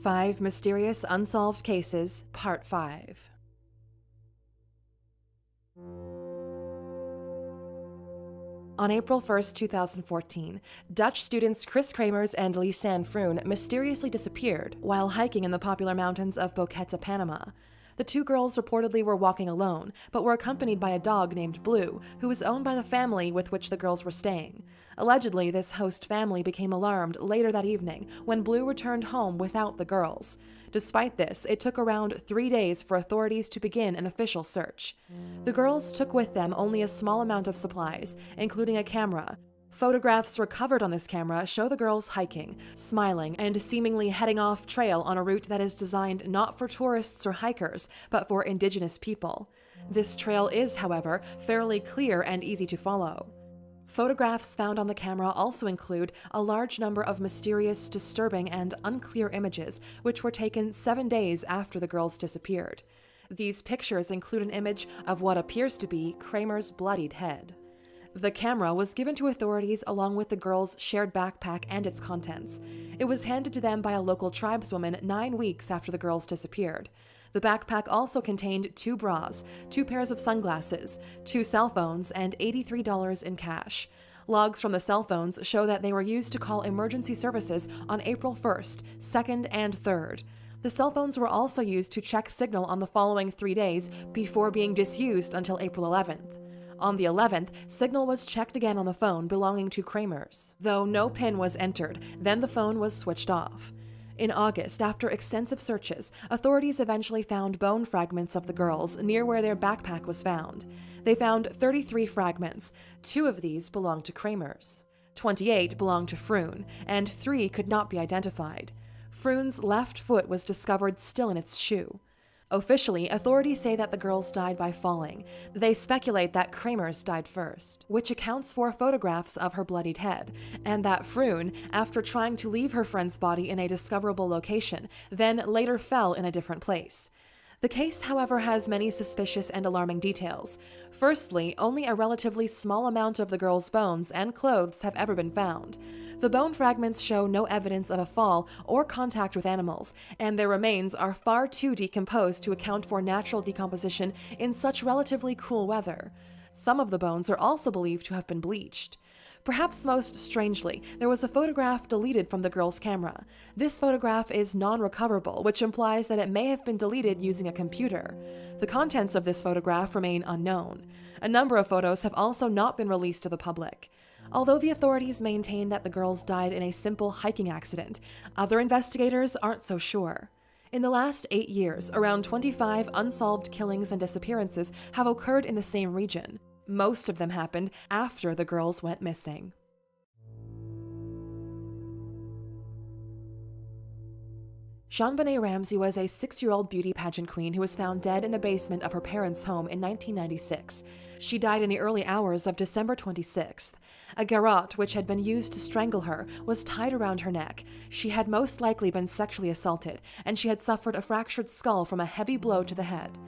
5 Mysterious Unsolved Cases, Part 5. On April 1, 2014, Dutch students Chris Kramers and Lisanne Froon mysteriously disappeared while hiking in the popular mountains of Boquete, Panama. The two girls reportedly were walking alone, but were accompanied by a dog named Blue, who was owned by the family with which the girls were staying. Allegedly, this host family became alarmed later that evening when Blue returned home without the girls. Despite this, it took around 3 days for authorities to begin an official search. The girls took with them only a small amount of supplies, including a camera. Photographs recovered on this camera show the girls hiking, smiling, and seemingly heading off trail on a route that is designed not for tourists or hikers, but for indigenous people. This trail is, however, fairly clear and easy to follow. Photographs found on the camera also include a large number of mysterious, disturbing, and unclear images, which were taken 7 days after the girls disappeared. These pictures include an image of what appears to be Kramer's bloodied head. The camera was given to authorities along with the girls' shared backpack and its contents. It was handed to them by a local tribeswoman 9 weeks after the girls disappeared. The backpack also contained 2 bras, 2 pairs of sunglasses, 2 cell phones, and $83 in cash. Logs from the cell phones show that they were used to call emergency services on April 1st, 2nd, and 3rd. The cell phones were also used to check signal on the following 3 days before being disused until April 11th. On the 11th, signal was checked again on the phone belonging to Kramers, though no PIN was entered. Then the phone was switched off. In August, after extensive searches, authorities eventually found bone fragments of the girls near where their backpack was found. They found 33 fragments. 2 of these belonged to Kramers. 28 belonged to Froon, and 3 could not be identified. Froon's left foot was discovered still in its shoe. Officially, authorities say that the girls died by falling. They speculate that Kramers died first, which accounts for photographs of her bloodied head, and that Froon, after trying to leave her friend's body in a discoverable location, then later fell in a different place. The case, however, has many suspicious and alarming details. Firstly, only a relatively small amount of the girls' bones and clothes have ever been found. The bone fragments show no evidence of a fall or contact with animals, and their remains are far too decomposed to account for natural decomposition in such relatively cool weather. Some of the bones are also believed to have been bleached. Perhaps most strangely, there was a photograph deleted from the girl's camera. This photograph is non-recoverable, which implies that it may have been deleted using a computer. The contents of this photograph remain unknown. A number of photos have also not been released to the public. Although the authorities maintain that the girls died in a simple hiking accident, other investigators aren't so sure. In the last 8 years, around 25 unsolved killings and disappearances have occurred in the same region. Most of them happened after the girls went missing. JonBenet Ramsey was a 6-year-old beauty pageant queen who was found dead in the basement of her parents' home in 1996. She died in the early hours of December 26th. A garrote, which had been used to strangle her, was tied around her neck. She had most likely been sexually assaulted, and she had suffered a fractured skull from a heavy blow to the head.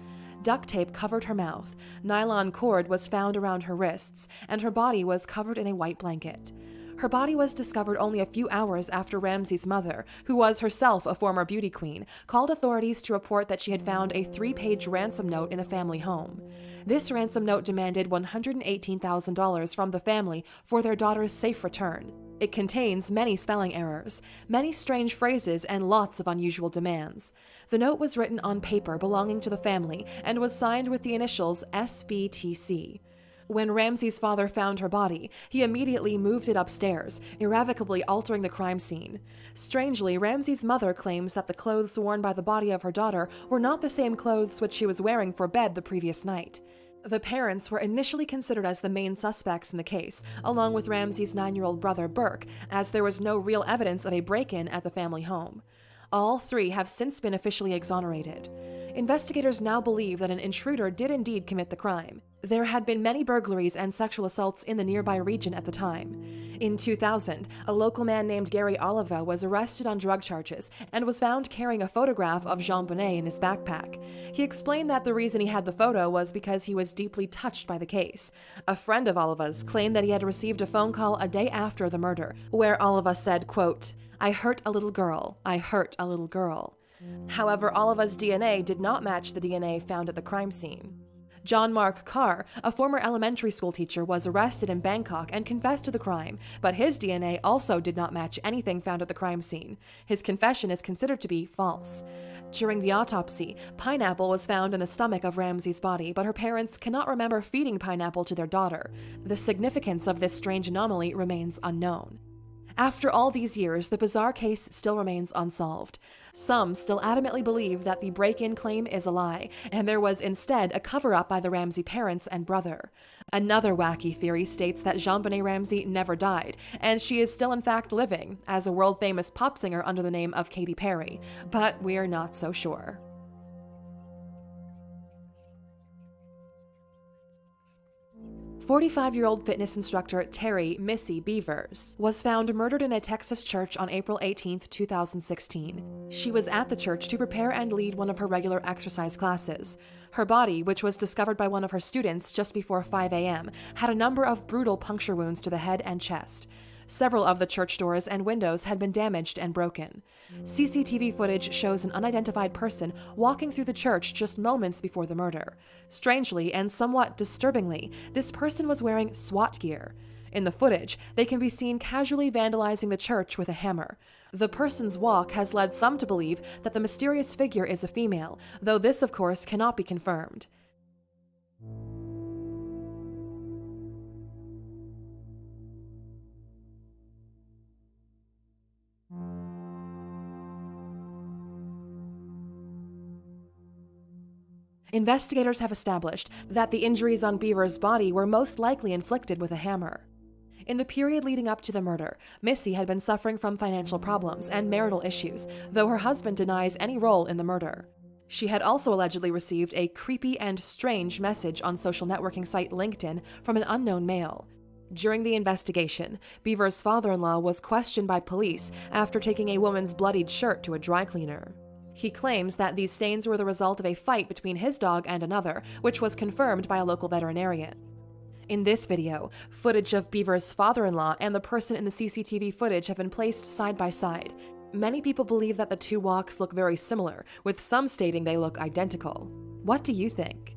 Duct tape covered her mouth, nylon cord was found around her wrists, and her body was covered in a white blanket. Her body was discovered only a few hours after Ramsey's mother, who was herself a former beauty queen, called authorities to report that she had found a 3-page ransom note in the family home. This ransom note demanded $118,000 from the family for their daughter's safe return. It contains many spelling errors, many strange phrases, and lots of unusual demands. The note was written on paper belonging to the family and was signed with the initials SBTC. When Ramsey's father found her body, he immediately moved it upstairs, irrevocably altering the crime scene. Strangely, Ramsey's mother claims that the clothes worn by the body of her daughter were not the same clothes which she was wearing for bed the previous night. The parents were initially considered as the main suspects in the case, along with Ramsey's 9-year-old brother Burke, as there was no real evidence of a break-in at the family home. All 3 have since been officially exonerated. Investigators now believe that an intruder did indeed commit the crime. There had been many burglaries and sexual assaults in the nearby region at the time. In 2000, a local man named Gary Oliva was arrested on drug charges and was found carrying a photograph of Jean Bonnet in his backpack. He explained that the reason he had the photo was because he was deeply touched by the case. A friend of Oliva's claimed that he had received a phone call a day after the murder, where Oliva said, quote, "I hurt a little girl. I hurt a little girl." However, Oliva's DNA did not match the DNA found at the crime scene. John Mark Carr, a former elementary school teacher, was arrested in Bangkok and confessed to the crime, but his DNA also did not match anything found at the crime scene. His confession is considered to be false. During the autopsy, pineapple was found in the stomach of Ramsey's body, but her parents cannot remember feeding pineapple to their daughter. The significance of this strange anomaly remains unknown. After all these years, the bizarre case still remains unsolved. Some still adamantly believe that the break-in claim is a lie, and there was instead a cover-up by the Ramsey parents and brother. Another wacky theory states that JonBenet Ramsey never died, and she is still in fact living, as a world-famous pop singer under the name of Katy Perry, but we're not so sure. 45-year-old fitness instructor Terry "Missy" Beavers was found murdered in a Texas church on April 18, 2016. She was at the church to prepare and lead one of her regular exercise classes. Her body, which was discovered by one of her students just before 5 a.m., had a number of brutal puncture wounds to the head and chest. Several of the church doors and windows had been damaged and broken. CCTV footage shows an unidentified person walking through the church just moments before the murder. Strangely and somewhat disturbingly, this person was wearing SWAT gear. In the footage, they can be seen casually vandalizing the church with a hammer. The person's walk has led some to believe that the mysterious figure is a female, though this, of course, cannot be confirmed. Investigators have established that the injuries on Beavers' body were most likely inflicted with a hammer. In the period leading up to the murder, Missy had been suffering from financial problems and marital issues, though her husband denies any role in the murder. She had also allegedly received a creepy and strange message on social networking site LinkedIn from an unknown male. During the investigation, Beavers' father-in-law was questioned by police after taking a woman's bloodied shirt to a dry cleaner. He claims that these stains were the result of a fight between his dog and another, which was confirmed by a local veterinarian. In this video, footage of Beavers' father-in-law and the person in the CCTV footage have been placed side by side. Many people believe that the two walks look very similar, with some stating they look identical. What do you think?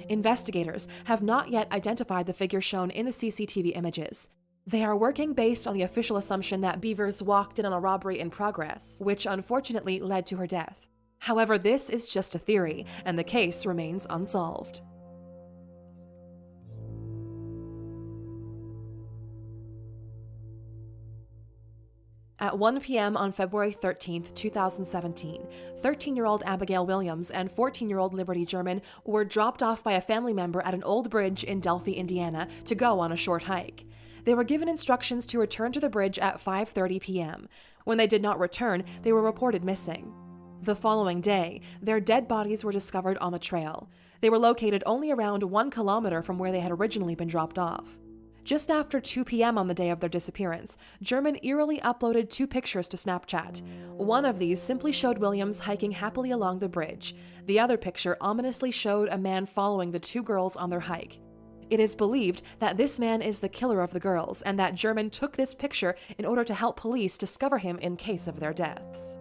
Investigators have not yet identified the figure shown in the CCTV images. They are working based on the official assumption that Beavers walked in on a robbery in progress, which unfortunately led to her death. However, this is just a theory, and the case remains unsolved. At 1 p.m. on February 13, 2017, 13-year-old Abigail Williams and 14-year-old Liberty German were dropped off by a family member at an old bridge in Delphi, Indiana, to go on a short hike. They were given instructions to return to the bridge at 5:30 p.m. When they did not return, they were reported missing. The following day, their dead bodies were discovered on the trail. They were located only around 1 kilometer from where they had originally been dropped off. Just after 2 p.m. on the day of their disappearance, German eerily uploaded 2 pictures to Snapchat. One of these simply showed Williams hiking happily along the bridge. The other picture ominously showed a man following the 2 girls on their hike. It is believed that this man is the killer of the girls, and that German took this picture in order to help police discover him in case of their deaths.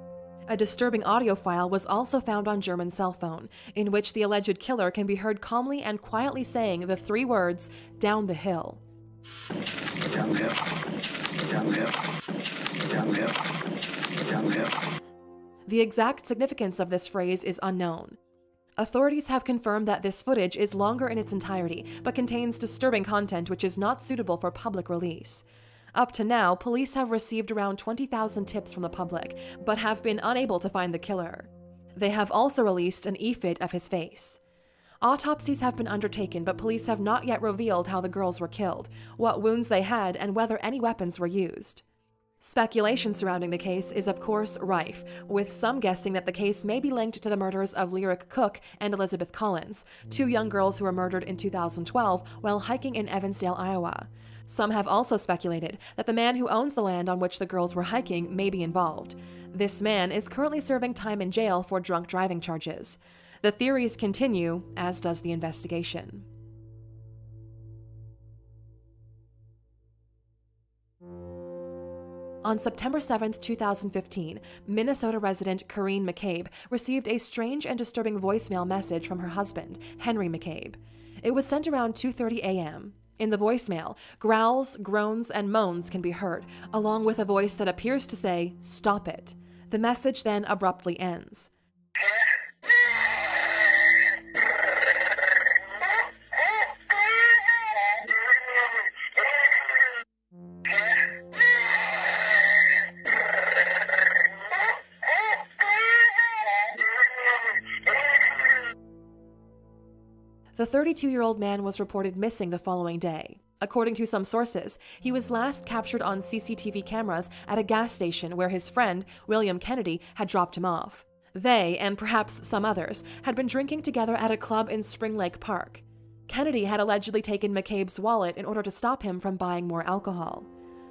A disturbing audio file was also found on German's cell phone, in which the alleged killer can be heard calmly and quietly saying the 3 words, "down the hill." Downhill, downhill, downhill, downhill. The exact significance of this phrase is unknown. Authorities have confirmed that this footage is longer in its entirety, but contains disturbing content which is not suitable for public release. Up to now, police have received around 20,000 tips from the public, but have been unable to find the killer. They have also released an e-fit of his face. Autopsies have been undertaken, but police have not yet revealed how the girls were killed, what wounds they had, and whether any weapons were used. Speculation surrounding the case is of course rife, with some guessing that the case may be linked to the murders of Lyric Cook and Elizabeth Collins, two young girls who were murdered in 2012 while hiking in Evansdale, Iowa. Some have also speculated that the man who owns the land on which the girls were hiking may be involved. This man is currently serving time in jail for drunk driving charges. The theories continue, as does the investigation. On September 7, 2015, Minnesota resident Corinne McCabe received a strange and disturbing voicemail message from her husband, Henry McCabe. It was sent around 2:30 a.m. In the voicemail, growls, groans, and moans can be heard, along with a voice that appears to say, "Stop it." The message then abruptly ends. The 32-year-old man was reported missing the following day. According to some sources, he was last captured on CCTV cameras at a gas station where his friend, William Kennedy, had dropped him off. They, and perhaps some others, had been drinking together at a club in Spring Lake Park. Kennedy had allegedly taken McCabe's wallet in order to stop him from buying more alcohol.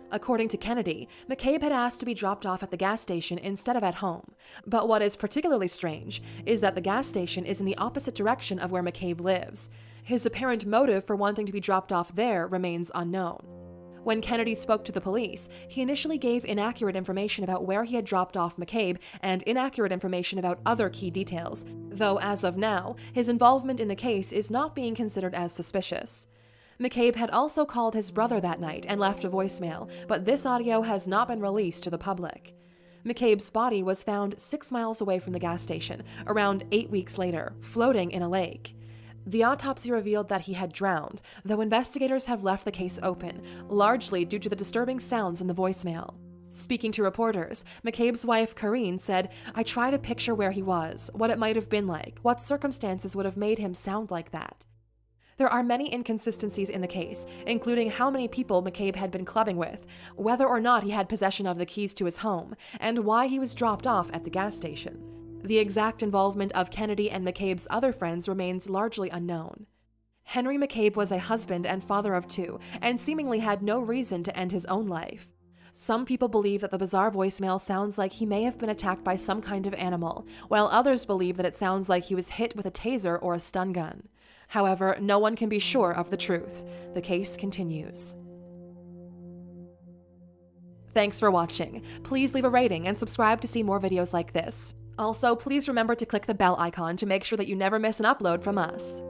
According to Kennedy, McCabe had asked to be dropped off at the gas station instead of at home. But what is particularly strange is that the gas station is in the opposite direction of where McCabe lives. His apparent motive for wanting to be dropped off there remains unknown. When Kennedy spoke to the police, he initially gave inaccurate information about where he had dropped off McCabe and inaccurate information about other key details, though as of now, his involvement in the case is not being considered as suspicious. McCabe had also called his brother that night and left a voicemail, but this audio has not been released to the public. McCabe's body was found 6 miles away from the gas station, around 8 weeks later, floating in a lake. The autopsy revealed that he had drowned, though investigators have left the case open, largely due to the disturbing sounds in the voicemail. Speaking to reporters, McCabe's wife, Corinne, said, "I try to picture where he was, what it might have been like, what circumstances would have made him sound like that." There are many inconsistencies in the case, including how many people McCabe had been clubbing with, whether or not he had possession of the keys to his home, and why he was dropped off at the gas station. The exact involvement of Kennedy and McCabe's other friends remains largely unknown. Henry McCabe was a husband and father of 2, and seemingly had no reason to end his own life. Some people believe that the bizarre voicemail sounds like he may have been attacked by some kind of animal, while others believe that it sounds like he was hit with a taser or a stun gun. However, no one can be sure of the truth. The case continues. Thanks for watching. Please leave a rating and subscribe to see more videos like this. Also, please remember to click the bell icon to make sure that you never miss an upload from us.